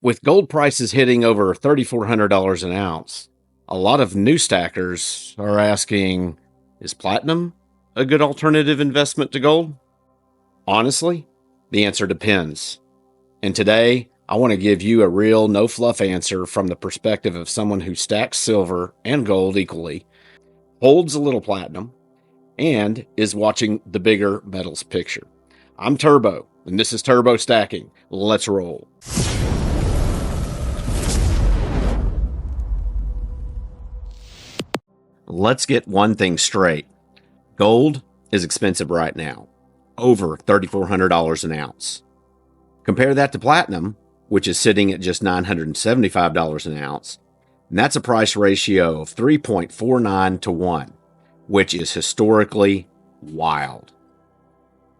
With gold prices hitting over $3,400 an ounce, a lot of new stackers are asking, is platinum a good alternative investment to gold? Honestly, the answer depends. And today, I want to give you a real no-fluff answer from the perspective of someone who stacks silver and gold equally, holds a little platinum, and is watching the bigger metals picture. I'm Turbo, and this is Turbo Stacking. Let's roll. Let's get one thing straight. Gold is expensive right now, over $3,400 an ounce. Compare that to platinum, which is sitting at just $975 an ounce, and that's a price ratio of 3.49 to 1, which is historically wild.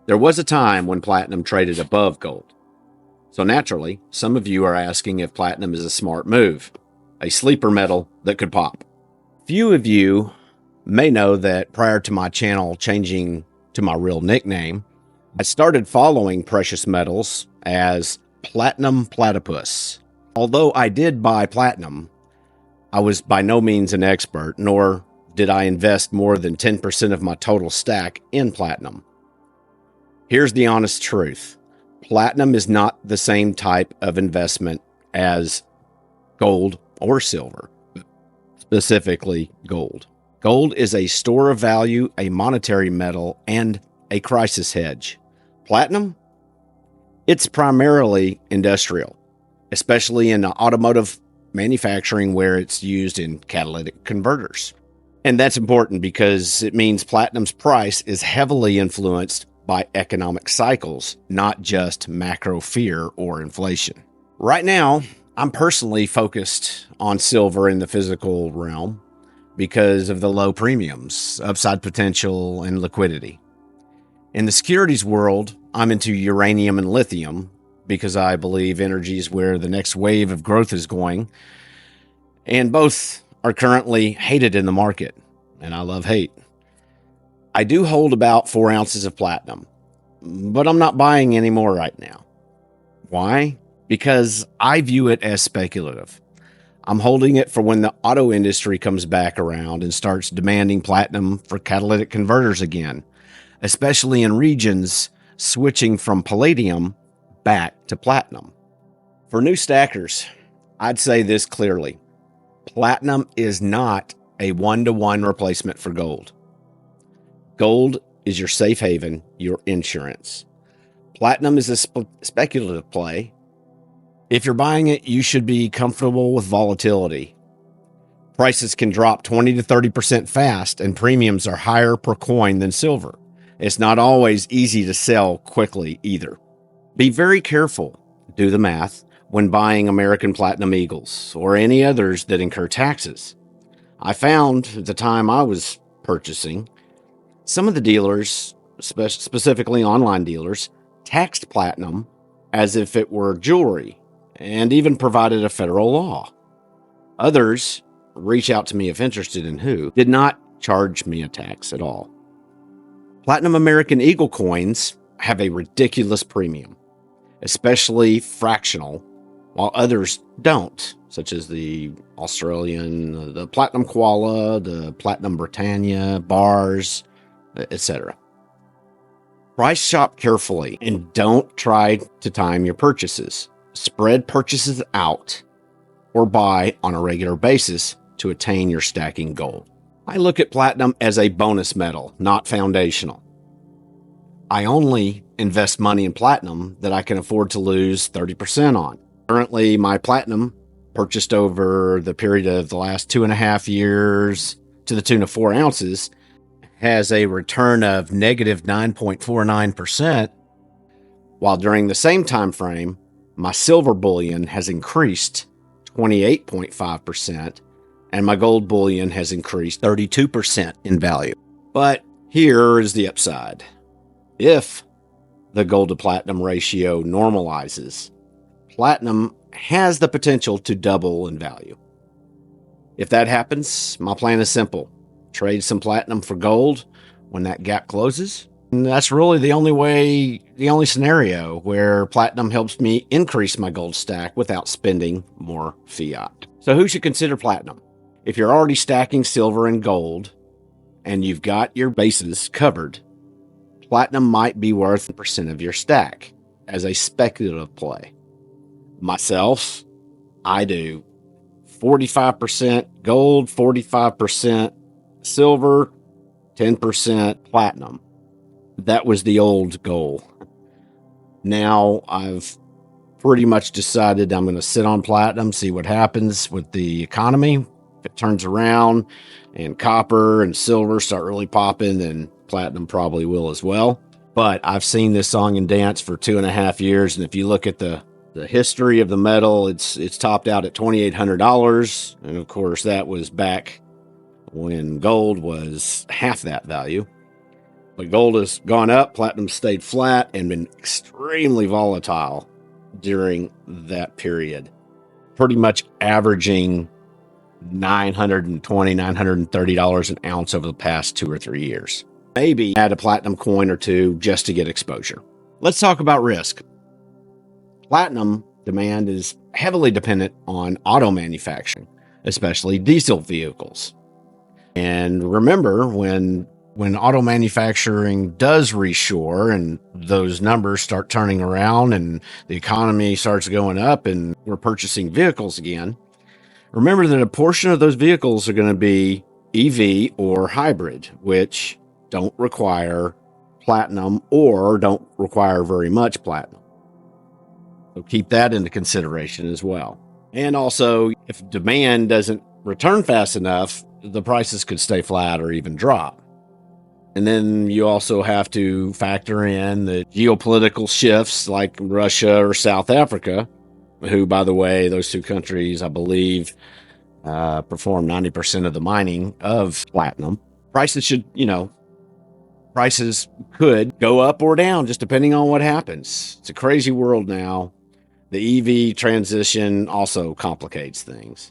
There was a time when platinum traded above gold. So naturally, some of you are asking if platinum is a smart move, a sleeper metal that could pop. Few of you may know that prior to my channel changing to my real nickname, I started following precious metals as Platinum Platypus. Although I did buy platinum, I was by no means an expert, nor did I invest more than 10% of my total stack in platinum. Here's the honest truth. Platinum is not the same type of investment as gold or silver. Specifically gold. Gold is a store of value, a monetary metal, and a crisis hedge. Platinum? It's primarily industrial, especially in automotive manufacturing where it's used in catalytic converters. And that's important because it means platinum's price is heavily influenced by economic cycles, not just macro fear or inflation. Right now, I'm personally focused on silver in the physical realm because of the low premiums, upside potential, and liquidity. In the securities world, I'm into uranium and lithium because I believe energy is where the next wave of growth is going, and both are currently hated in the market, and I love hate. I do hold about 4 ounces of platinum, but I'm not buying any more right now. Why? Because I view it as speculative. I'm holding it for when the auto industry comes back around and starts demanding platinum for catalytic converters again, especially in regions switching from palladium back to platinum. For new stackers, I'd say this clearly. Platinum is not a one-to-one replacement for gold. Gold is your safe haven, your insurance. Platinum is a speculative play. If you're buying it, you should be comfortable with volatility. Prices can drop 20 to 30% fast, and premiums are higher per coin than silver. It's not always easy to sell quickly either. Be very careful, do the math, when buying American Platinum Eagles or any others that incur taxes. I found at the time I was purchasing, some of the dealers, specifically online dealers, taxed platinum as if it were jewelry, and even provided a federal law. Others, reach out to me if interested in who, did not charge me a tax at all. Platinum American Eagle coins have a ridiculous premium, especially fractional, while others don't, such as the Australian, the Platinum Koala, the Platinum Britannia, bars, etc. Price shop carefully and don't try to time your purchases. Spread purchases out or buy on a regular basis to attain your stacking goal. I look at platinum as a bonus metal, not foundational. I only invest money in platinum that I can afford to lose 30% on. Currently, my platinum purchased over the period of the last 2.5 years to the tune of 4 ounces has a return of negative 9.49%, while during the same time frame, my silver bullion has increased 28.5%, and my gold bullion has increased 32% in value. But here is the upside. If the gold to platinum ratio normalizes, platinum has the potential to double in value. If that happens, my plan is simple. Trade some platinum for gold when that gap closes, And that's really the only scenario where platinum helps me increase my gold stack without spending more fiat. So who should consider platinum? If you're already stacking silver and gold and you've got your bases covered, platinum might be worth 1% of your stack as a speculative play. Myself, I do 45% gold, 45% silver, 10% platinum. That was the old goal. Now I've pretty much decided I'm going to sit on platinum, see what happens with the economy. If it turns around and copper and silver start really popping, then platinum probably will as well. But I've seen this song and dance for 2.5 years. And if you look at the history of the metal, it's topped out at $2,800. And of course, that was back when gold was half that value. But gold has gone up, platinum stayed flat, and been extremely volatile during that period. Pretty much averaging $920, $930 an ounce over the past 2 or 3 years. Maybe add a platinum coin or two just to get exposure. Let's talk about risk. Platinum demand is heavily dependent on auto manufacturing, especially diesel vehicles. And remember, when auto manufacturing does reshore and those numbers start turning around and the economy starts going up and we're purchasing vehicles again, remember that a portion of those vehicles are going to be EV or hybrid, which don't require platinum or don't require very much platinum. So keep that into consideration as well. And also, if demand doesn't return fast enough, the prices could stay flat or even drop. And then you also have to factor in the geopolitical shifts like Russia or South Africa, who, by the way, those two countries, I believe, perform 90% of the mining of platinum. Prices could go up or down just depending on what happens. It's a crazy world now. The EV transition also complicates things.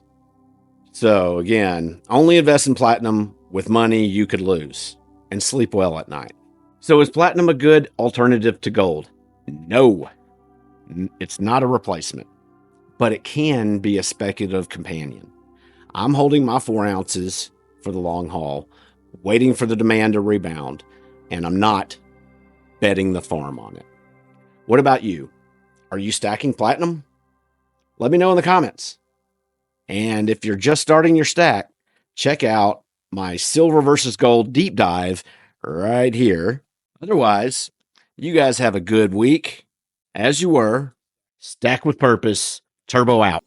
So again, only invest in platinum with money you could lose and sleep well at night. So is platinum a good alternative to gold? No, it's not a replacement, but it can be a speculative companion. I'm holding my 4 ounces for the long haul, waiting for the demand to rebound, and I'm not betting the farm on it. What about you? Are you stacking platinum? Let me know in the comments. And if you're just starting your stack, check out my silver versus gold deep dive right here. Otherwise, you guys have a good week. As you were, stack with purpose, turbo out.